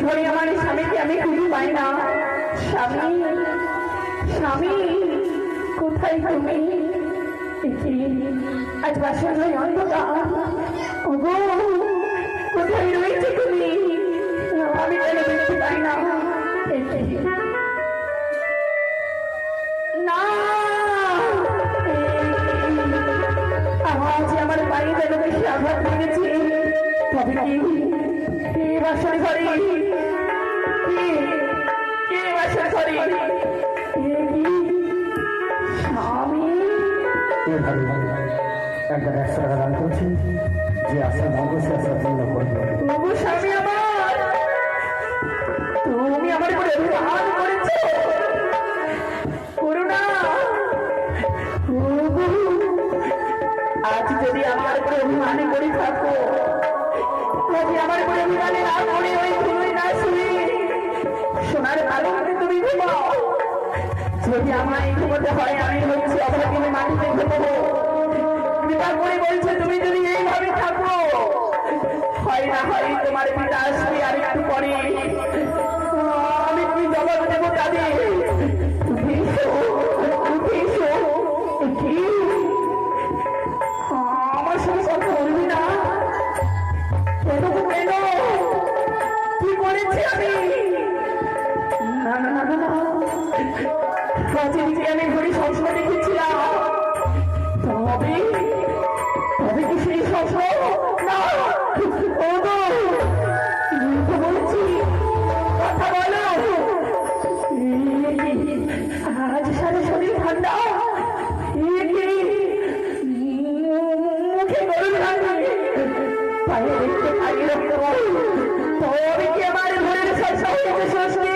ধরে আমার স্বামীকে আমি খুঁজে পাই না। স্বামী, স্বামী, কোথায় তুমি? আজ বাসায় অন্ধকার, ওগো কোথায় রয়েছে তুমি? আমি কেন দেখতে পাই না? না, আজ আমার পায়ে যেন বেশি আঘাত লেগেছে। তবে কে বাসায় ঘরে? কে বাসায় ঘরে? স্বামী, একবার 100 টাকা দান করছি, যে আশা মঙ্গল সে আশা পূর্ণ করবে। বাবু স্বামী আমার, তুমি আমার উপরে অভিমান করেছ, করো না। আজ যদি আমার উপরে অভিমানে করে থাকো, যদি আমার উপরে অভিমানে না করে ওই ঘুমে না শুয়ে সোনার ভালো করে তুমি ঘুমাও। যদি আমায় ঘুমোতে হয় আমি হচ্ছে অভাগিনী মাটিতে ঘুমবো। পিতা করে বলছে তুমি যদি এইভাবে থাকো, হয় না হয় তোমার পিতা আসবে আর একটু পরে, আমি কি জবাব দেবো তাদের? আমার সঙ্গে কথা বলবি না? কেন? কি করেছি আমি? না না না না, আমি ঘড়ি সবসময় দেখেছিলাম। তবে তবে কি সেই স্বপ্ন? না, বলছি কথা বলো। আজ সারা শরীর ঠান্ডা, মুখে গরম লাগে, পায়ে দেখতে পাই রক্ত। তবে কি আমার ঘরের সব ষষ্ঠী?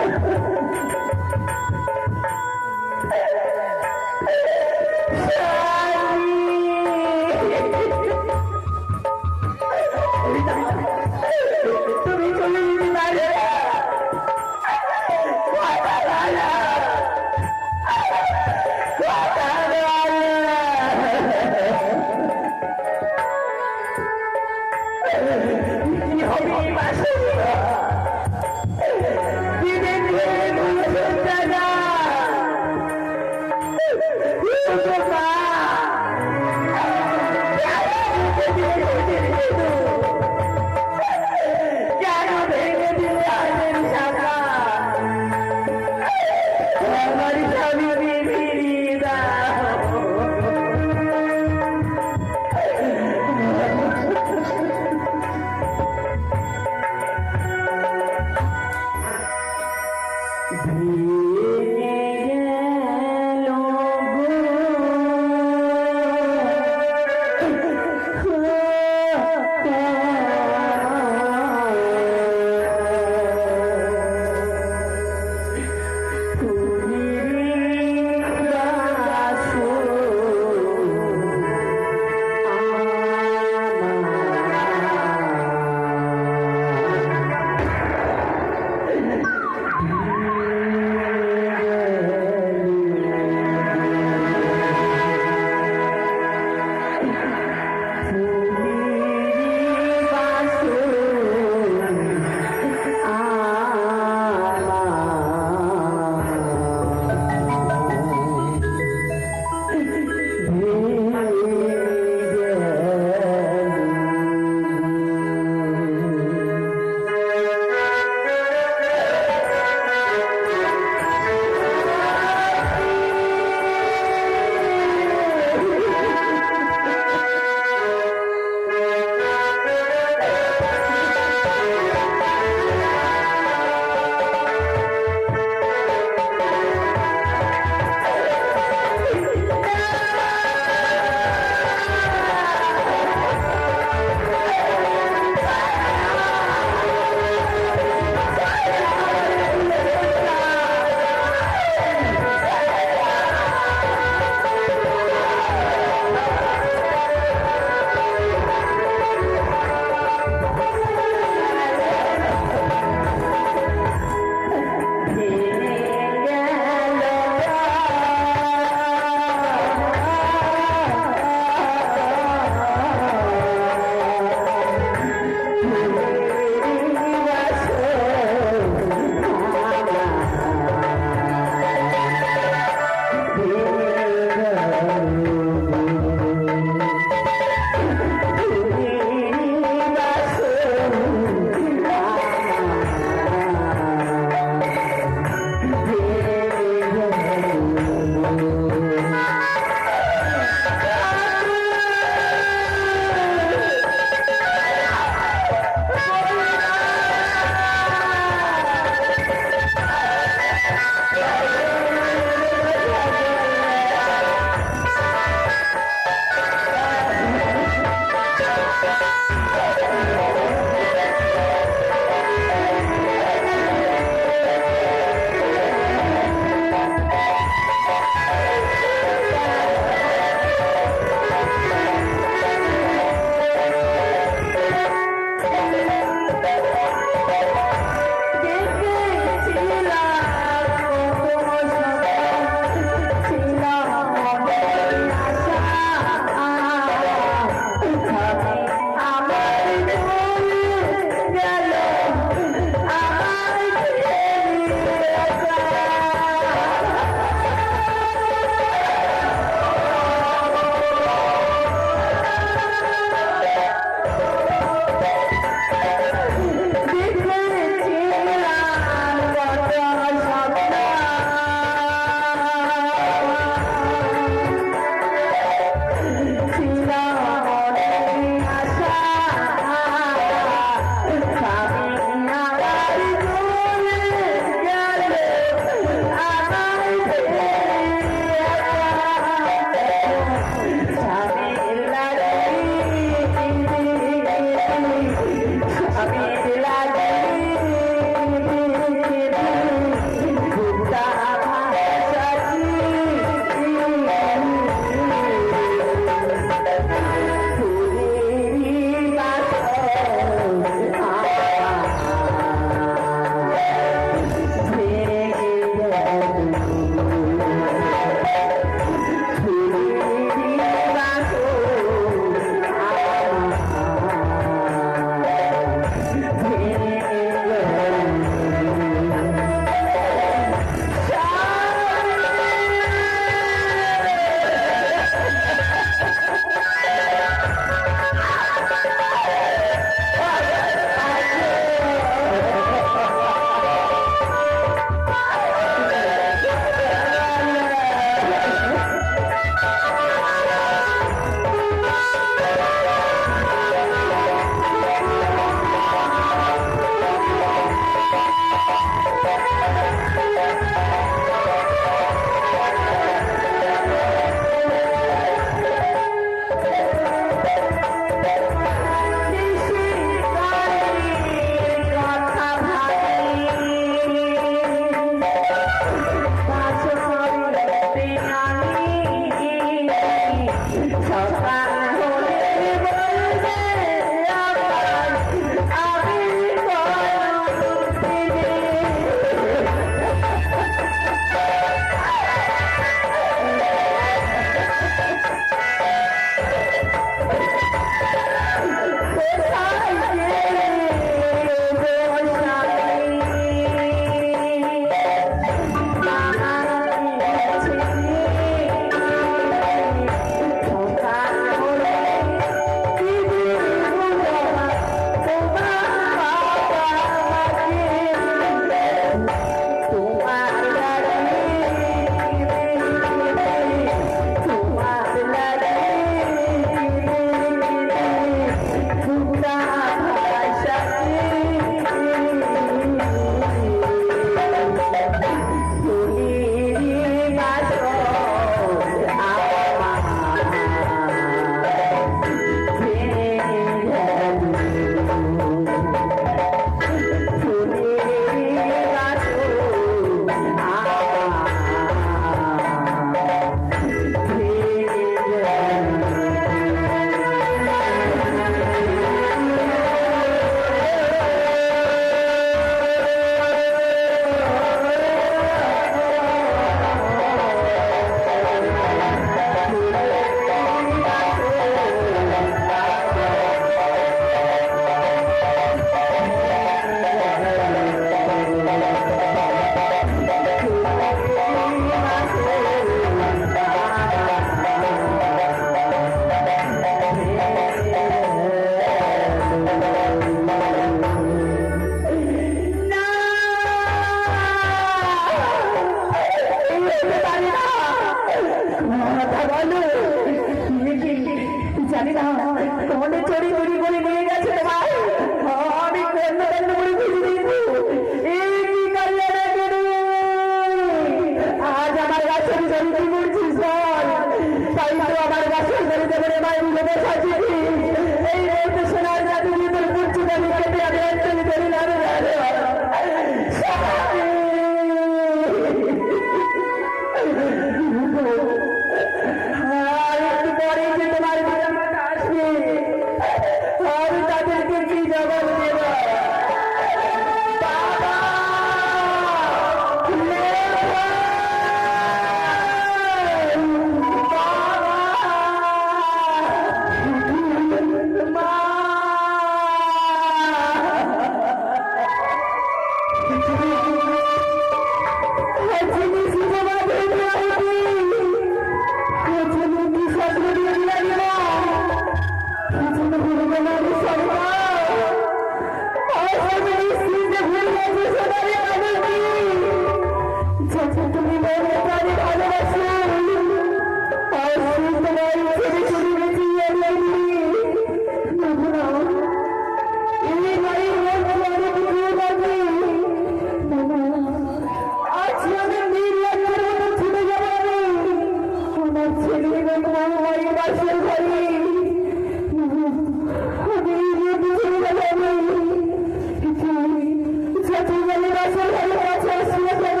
আমি বাসর ঘরে কাছে আসছি না কেন?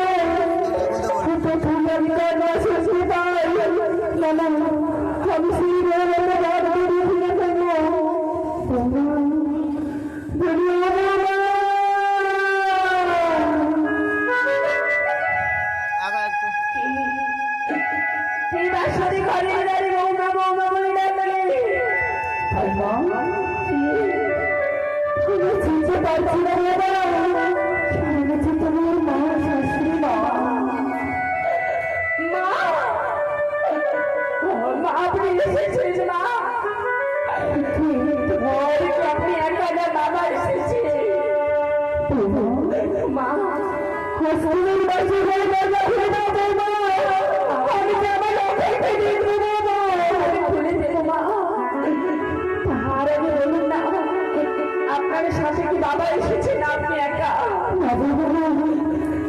প্রথম আমি কান্না শুনতে পাই। কেন আমি সেই বেড়ে রাত বেরিয়ে ফিরে কেন? সেই বাসরে ঘরে দাঁড়িয়ে বৌমা বৌমা বলে ডাকলে চিনতে পারছি না বাবা। শুনেছি তোমার মা শাশুড়ি মা। মা আপনি এসেছেন মা? আপনি একা না বাবা এসেছে মা। হসপিটাল বাসে ঘরে দরজা খুলে দাও বৌমা। আমি যে আমার লক্ষ্যকে দিয়ে দেবো মা। আমি খুলে দেবো মা। তার আগে বলুন না আপনার সাথে কি বাবা এসেছে না আপনি একা?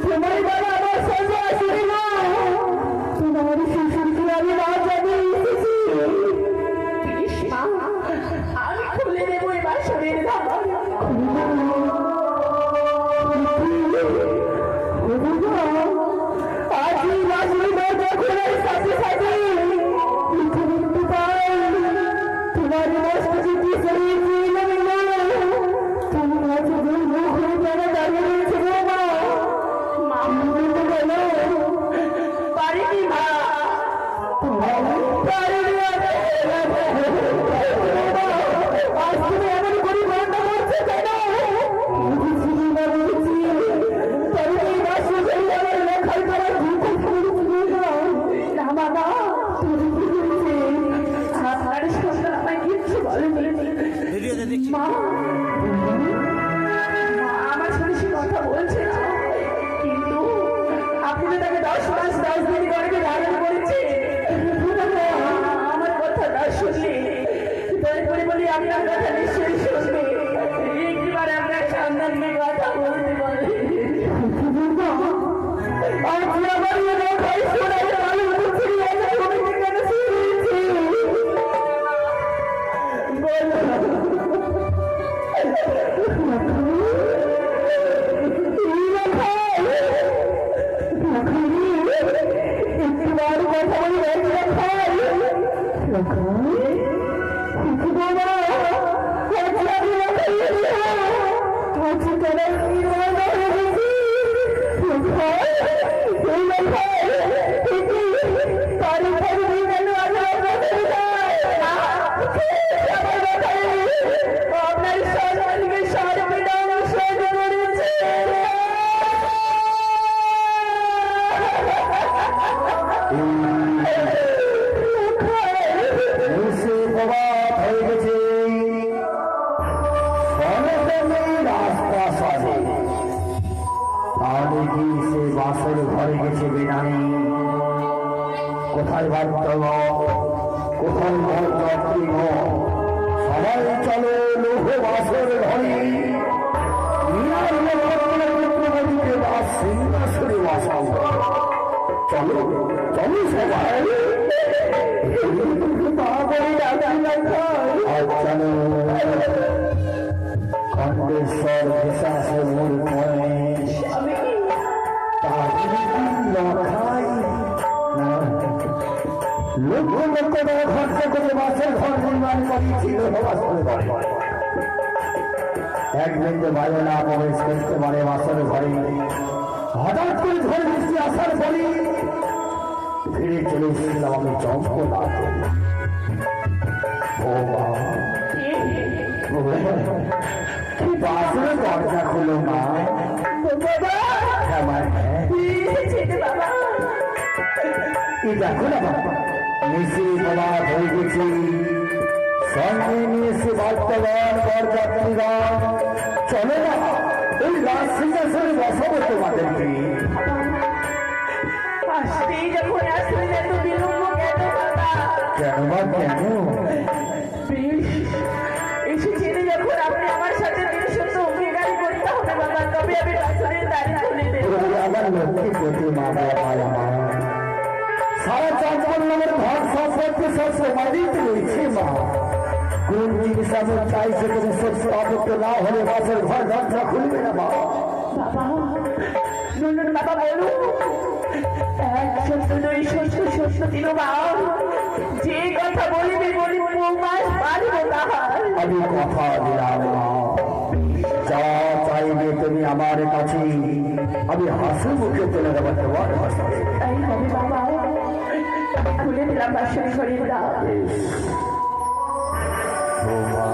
তোমার বাবা আমার সঙ্গে আসেনি না। তোমার শ্বশুরকে আমি না জানি এসেছি। প্লিজ মা আমি খুলে দেবো এবার শরীর ধাবা। আজ এই বাসুরি দরজা খোলার সাথে সাথে দেখতে পাই তোমার মস্তিষ্কে শরীর দিয়ে যাবে না। তুমি আছে যে মুখ হয়ে যাবে দাঁড়িয়ে রয়েছে বাবা। মামু বলতে গেল পারিনি মা পারিনি। আজ তুমি এমন করে গন্ডা করছে কেন? বুঝছি না বুঝছি তবে এই বাসুরি আমার লেখার দ্বারা দুঃখ করছি না বাবা। তুমি কি করেছে? আপনার শ্বশুর আমায় কিচ্ছু বলেনি মা। আমার সাথে সে কথা বলছে না কিন্তু আপনি তো তাকে 10 মাস 10 দিন গর্ভে ধারণ করেছেন। আমার কথা না শুনলে দয়া করে বলি আপনার কথা নিশ্চয়ই শুনবে। একবার আপনার সন্তানকে কথা বলতে বলে আজ আমার লেখায় শোনাই আমি বুঝি কেন শুনেছি আপনার সন্তানকে সর্বদা অনুসরণ করেছে। হয়ে গেছে রাস্তা সাজে তাহলে কি সে বাসর ঘরে গেছে বিনানি? কোথায় বাধ্য কোথায় যাত্রী সবাই চলো লোহ বাসর ঘরে সিংহাসনে বাসাও। চলো চলো সবাই খন্ডেশ্বর বিশ্বাসে মূল লক্ষ লক্ষ টাকা খরচা করে বাসের ঘর নির্মাণ করিয়েছিল। একদিন যে বাইরে না প্রবেশ করতে পারে বাসের ঘরে, হঠাৎ করে ঝড় বৃষ্টি আসার পরে ফিরে চলে এসেছিলাম আমি চম্পলা। ও বাসের দরজা খুলো না। দেখো না বাবা মিশে বাবা হয়ে গেছি সঙ্গে নিয়ে এসে বার্তাবান বরযাত্রীগণ। চলো না ওই রাজ সিংহাসনে বসাবো তোমাদেরকে। যখন আসলেন এত বিলম্ব কেন বাবা? কেন বা কেন এসেছেন যখন আপনি আমার সাথে সত্য অঙ্গীকার করতে হবে বাবা। তবে আমি বাসরের দাঁড়ি খুলে দেবো। আমার লক্ষ্মী প্রতি মা বাবা আমার সারা চাঁদমন্ডলের ঘর সম্পর্কে সব সমাধিত রয়েছে মা। কোন জিনিস আমি চাই সেখানে সত্য অবত্য না হলে বাসের ঘর দরজা খুলবে না মা। বাবা নন্দন বাবা বলো এক সত্য দুই সত্য সত্য তিনবার যে কথা বলিবি বলিব মাস পারব তাহার আমি কথা দিলাম মা, যা চাইবে তুমি আমার কাছে আমি হাসি মুখে তুলে দেবো তোমার হাসি। তাই হবে বাবা খুলে দিলাম বাসন শরীর বৌমা,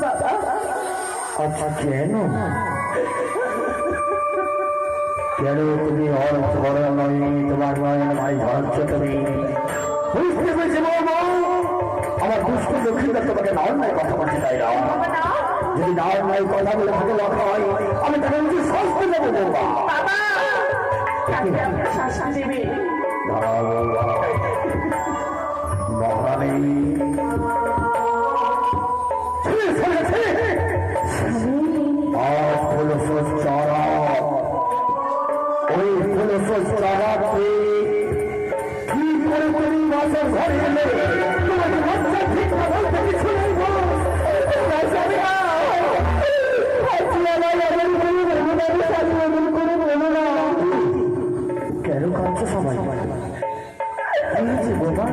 বাবা আচ্ছা কেন কেন তুমি অর্থর নয় তোমার নয়ন ভাই ধরছ তুমি বুঝতে পেরেছি বৌমা, আমার দুষ্ট লক্ষ্মীটা তোমাকে না অন্যায় কথা বলতে চাই না। বাবা না যদি না অন্যায় কথা বলে থাকে লক্ষ্য হয় আমি তাকে উচিত শাস্তি দেবো বৌমা। বাবা তাকে আপনার শাসন দেবে দাঁড়াও বৌমা, মহারানী চারা ওই চারাকে কি করে তুমি মাছের ঘরে এলে তোমাকে বাচ্চা ঠিক বলতে কিছু নেই বল। কেন কাঁদছো সবাই? বোমা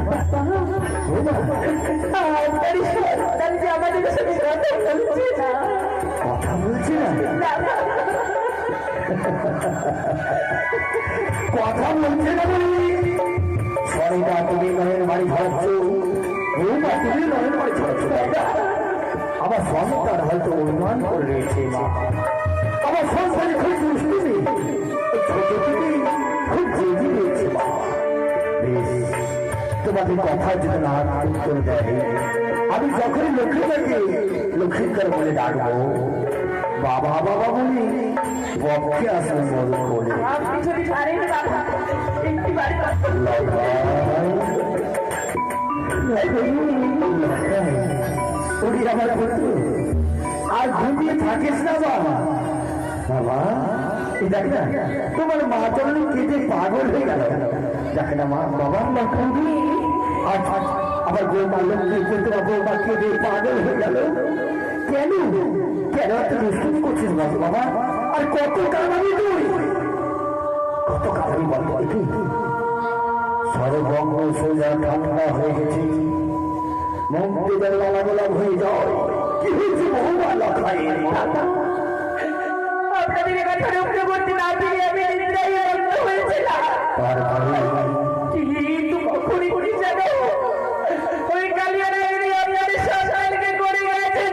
আপনারই সন্তান যে আমাদের সাথে কথা বলছে না কথা বলছি না, না কথা বলছে না বলি সরিটা তুমি নয়ের বাড়ি ধরছ, বৌমা তুমি নয়ের বাড়ি ধরছ, তাই না? আমার সন্তান হয়তো অনুমান করে রয়েছে মা, আমার সন্তান খুব দুষ্টি ছোট থেকে খুব জেগে রয়েছে মা। বেশ, তোমাদের কথা যদি না উত্তর দেয় আমি যখনই লক্ষ্মীটাকে লক্ষ্মীকার বলে ডাকবো, বাবা বাবা বলি বক্ষে আসলে মদন বলে আপনি যদি পারেন বাবা একটি বাড়ি ওই আমার পুত্র আর ঘুমিয়ে থাকিস না বাবা। বাবা এই দেখ না তোমার মা চলনি কেটে পাগল হয়ে গেল, দেখ না মা বাবা লক্ষ্মী আজ আবার বৌমা লক্ষ্মী তোমার বৌমা কেটে পাগল হয়ে গেল। কেন কেন এত দুষ্টুম করছিস বাবা? আর কত কারণে তুই কত কারণে বলবো দেখি সর্বঙ্গ সোজা ঠান্ডা হয়ে গেছে, মন্ত্রীদের লালাগোলাপ হয়ে যায়। কি হয়েছে বহুবার লক্ষায় আপনাদের কথা রক্ষা করতে না পেরে আমি নির্দয়ী হয়েছিলাম কিন্তু কখনই করি জানো ওই কালিয়া নাগরী আপনাদের সন্তানকে করে গেছে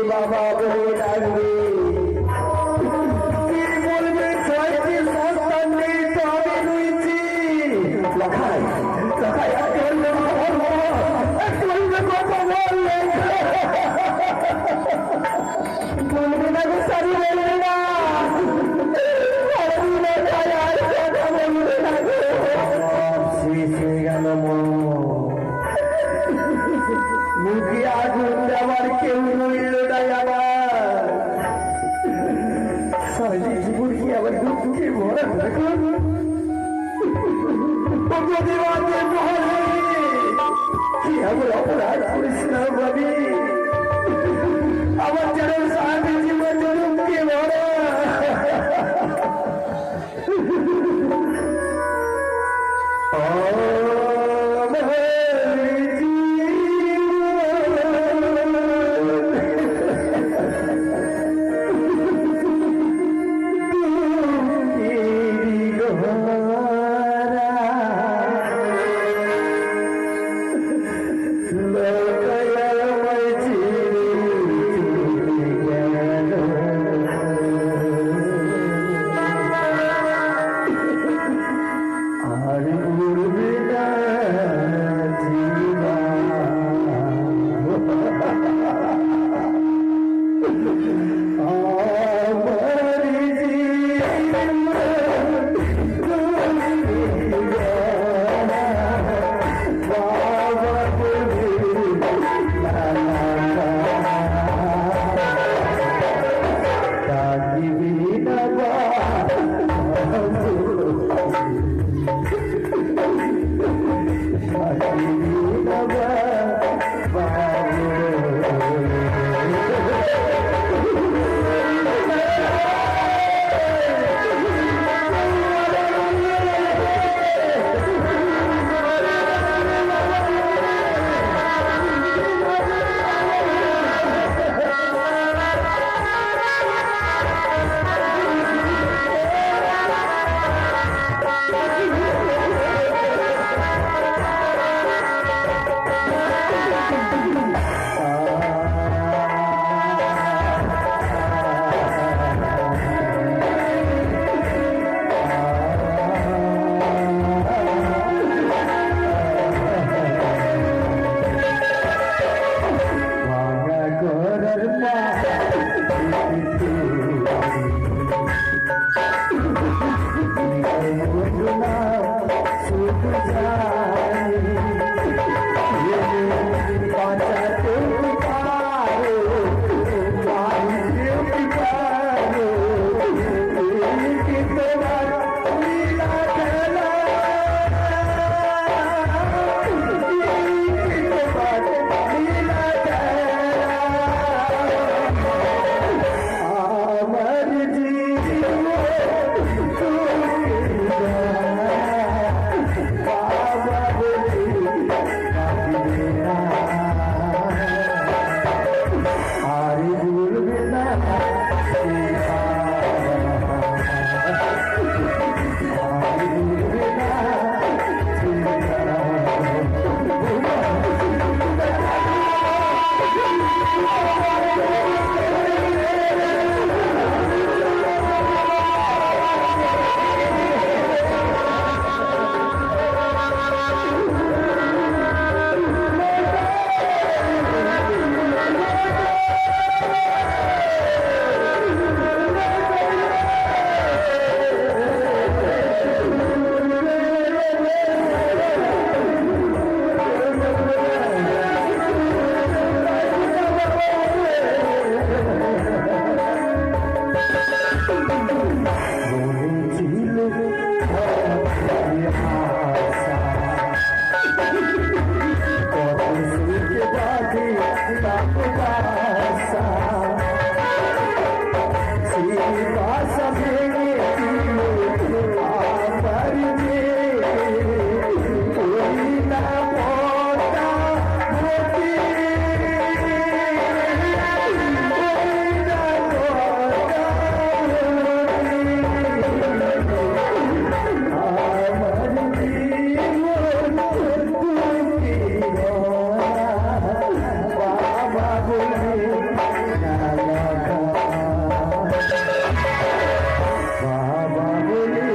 বাবা বলে ডাকবে, কি বলবে? ছয়টি সন্তান নেই তো আমি রয়েছি। লখাই লখাই কথা বললে বলবে না গো, সারি বলবে না শেষ হয়ে গেল মুখে আগুন দেওয়ার কেউ রইল নাই আমার সারি জীবন কি আবার দুঃখে ভরা থাকুন কি আমার অপরাধ করেছিলাম ভাবি আমার যেন সারি জীবন দুঃখে ভরা লোকায় বাসা ভেঙে আমার যে ওই না পটা মতি ওই না পটা আমার জীবন তুমি বাবা বলে না লাগা বাবা বলে বাবা বলে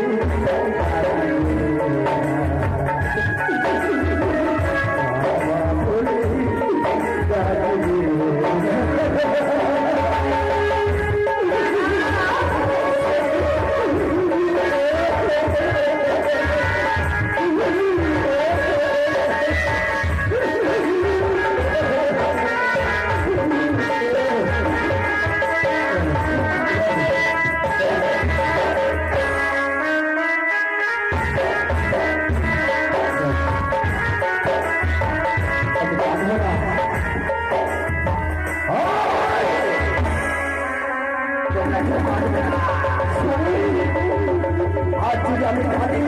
আজ যদি আমি জানি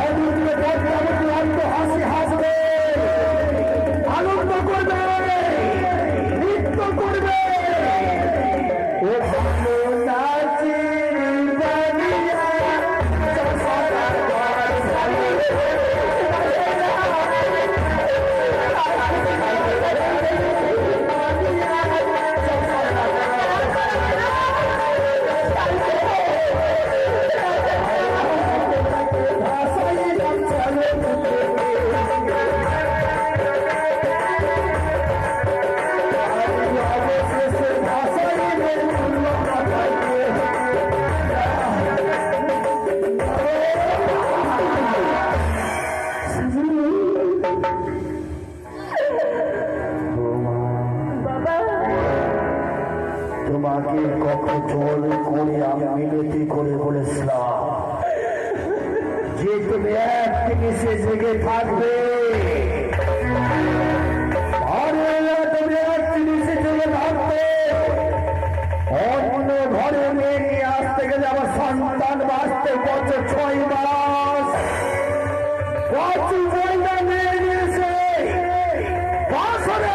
অদ্বিতীয় পদ্মাবতী অন্ত হাসি হাসবে আনন্দ করবে নৃত্য করবে ও ভালো নাচে বানিয়া চষার ঘর সাজিয়ে তোমাকে কত জল করে আমি মিনতি করে বলেছিলাম যে তুমি এক জিনিসে জেগে থাকবে আরে তুমি এক জিনিসে জেগে থাকবে অন্য ঘরে মেয়ে নিয়ে আসতে গেলে আমার সন্তান বাঁচতে বছর 6 মাস কচু বইটা মেয়ে নিয়েছে বছরে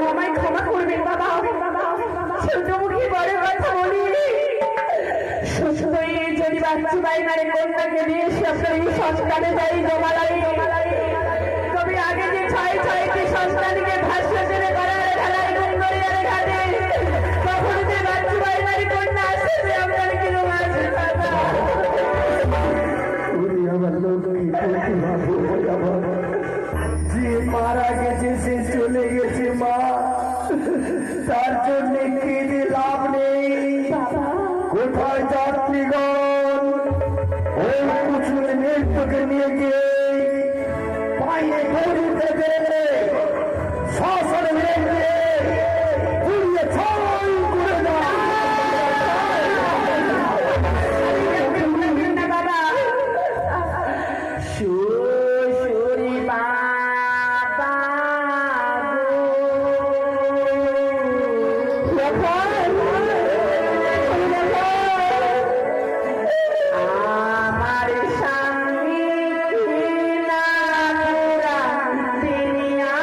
আমায় ক্ষমা করবেন বাবা ছোট মুখে বড় কথা বলি সুস্থই যদি বাচ্চা বাইনারে কন্যাকে দিয়ে সে আপনার এই সন্তানে যাই জমালাই তবে আগে যে 6টি সন্তানকে ভাষ্য ছেড়ে করার ঢালাই গঙ্গরিয়ারে ঘাটে তখন যে বাচ্চা বাইনারে কন্যা আসে যে আপনার কি রোগ আছে বাবা যে মারা গেছে সে চলে গেছে মা তার জন্য কেঁদে লাভ নেই কোথায় যাত্রীগণ ওই কুচুর নৃত্যকে নিয়ে গিয়ে পায়ে গড়ি থেকে শাসন ভেঙে পুড়িয়ে ছাই করে দাও বাবা সুরি বাবা আমার স্বামী না পুরা দুনিয়া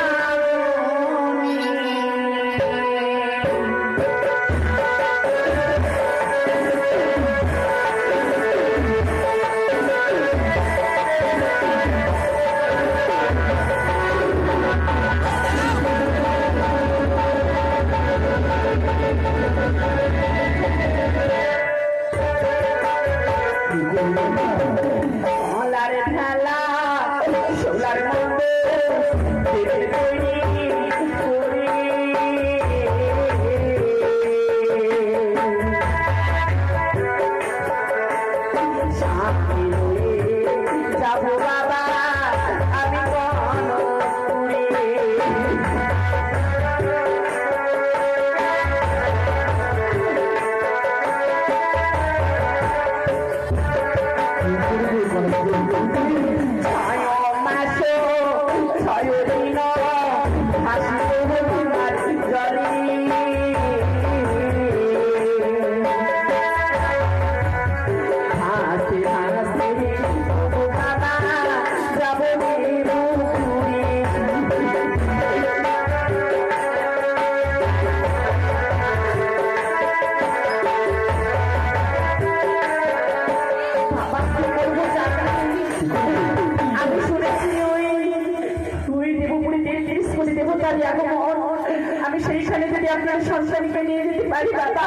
সেখানে যদি আপনার সন্তানকে নিয়ে যেতে পারি বাবা,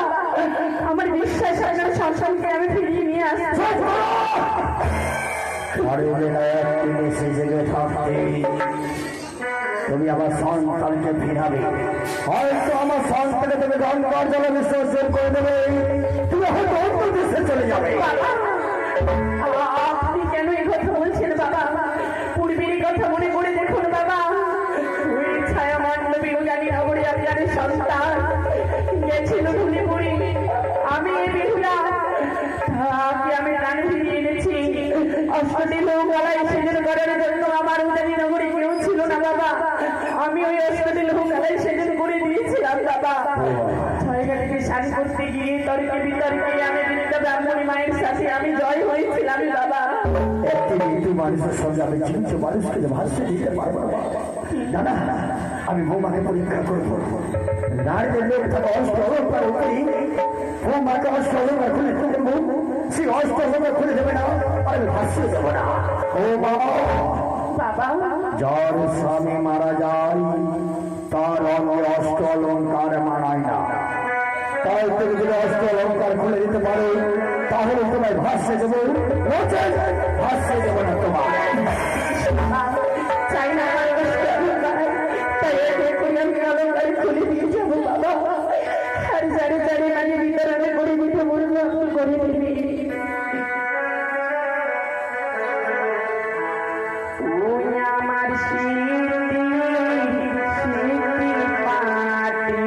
আমার বিশ্বাস আপনার সন্তানকে আমি ফিরিয়ে নিয়ে আসবো। ঘরে বেলায় তুমি সে জেগে থাকতে তুমি আমার সন্তানকে ফিরাবে, হয়তো আমার সন্তানকে তুমি গঙ্গার জলে বিসর্জন করে দেবে, তুমি হয়তো অন্য দেশে চলে যাবে। বাবা, আপনি কেন এই কথা বলছেন বাবা? পূর্বের কথা মনে করে দেখুন বাবা, ওই ছায়া মণ্ডপে জানি নগরে আপনার সন্তান গেছিল ধুলিপুরি, আমি এই বেহুলা তাকে আমি প্রাণে ফিরিয়ে এনেছি। অষ্টটি লোক গলায় সেজন করার জন্য আমার উদানি নগরে কেউ ছিল না বাবা, আমি ওই অষ্টটি লোক গলায় সেজন করে দিয়েছিলাম বাবা। ছয়গাটিকে শাড়ি করতে গিয়ে তর্কে বিতর্কে আমি বৃদ্ধ ব্রাহ্মণী মায়ের সাথে আমি জয় হয়েছিলাম বাবা। একটি মৃত্যু মানুষের সঙ্গে আমি চিন্ত মানুষকে ভাষ্য দিতে পারবো না। না না, আমি বৌমাকে পরীক্ষা করবো। নারীদের লোক তাকে অষ্ট অলঙ্কার করি, বৌমাকে অষ্ট অলঙ্কার খুলে দেবো, সেই অষ্ট অলঙ্কার খুলে দেবে না, আমি ভাষ্য দেবো না। ও বাবা, বাবা যার স্বামী মারা যায় তার অঙ্গে অষ্ট অলঙ্কার মানায় না, তাই তুমি যদি অষ্ট অলঙ্কার খুলে দিতে পারো তাহলে তোমায় ভাষ্য দেবো, ভাষ্য দেবো না তোমার। চাই না আমার কষ্ট অলঙ্কার, তাই এখন আমি অলঙ্কার খুলে দিয়ে যাবো বাবা। আর জানে জানে আমি বিতরণে করে দিতে বলবো করে দিবি। ওই আমার স্মৃতি স্মৃতি পাটি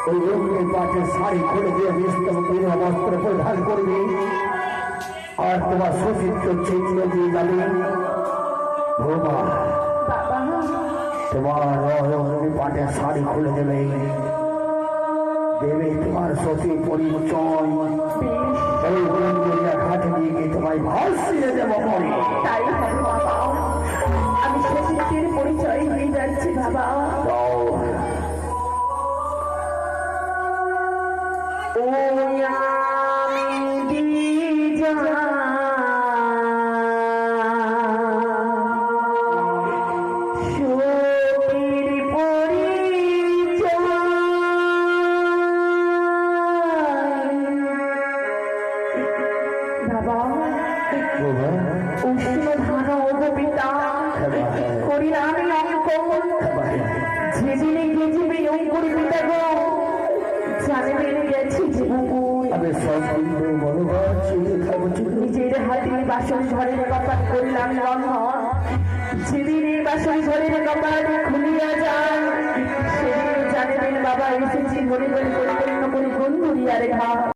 ওই রঙিন পাটে শাড়ি খুলে দিয়ে বিস্তম পূর্ণ বস্ত্র পরিধান করবে আর তোমার সচিত্র চিহ্ন দিয়ে যাবে ভোমা বাবা তোমার রঙিন পাটে শাড়ি খুলে দেবে দেবে তোমার সতী পরিচয় বেশ এই গঙ্গা ঘাটে নিয়ে গিয়ে তোমায় ভাসিয়ে দেব পরে তাই হবে বাবা আমি সতীত্বের পরিচয় হয়ে যাচ্ছি বাবা যাও। ওই আমি দ্বিজা সতীর পরিচয় বাবা বাবা, উষ্ণ ধান পিতা করিলাম অঙ্কন যেদিনে গেছিবে অঙ্কুরি পিতা গো জানবেন গেছি যে বুকুর আমি সব কিন্তু মনোভাব চুলে থাকবো নিজের হাতে বাসন ঘরের কপাট করিলাম রন্ধন যেদিনে বাসন ঘরের কপাট খুলিয়া যায় সেদিন জানবেন বাবা এসেছি মনে করে পরিপূর্ণ করে বন্ধু রেখা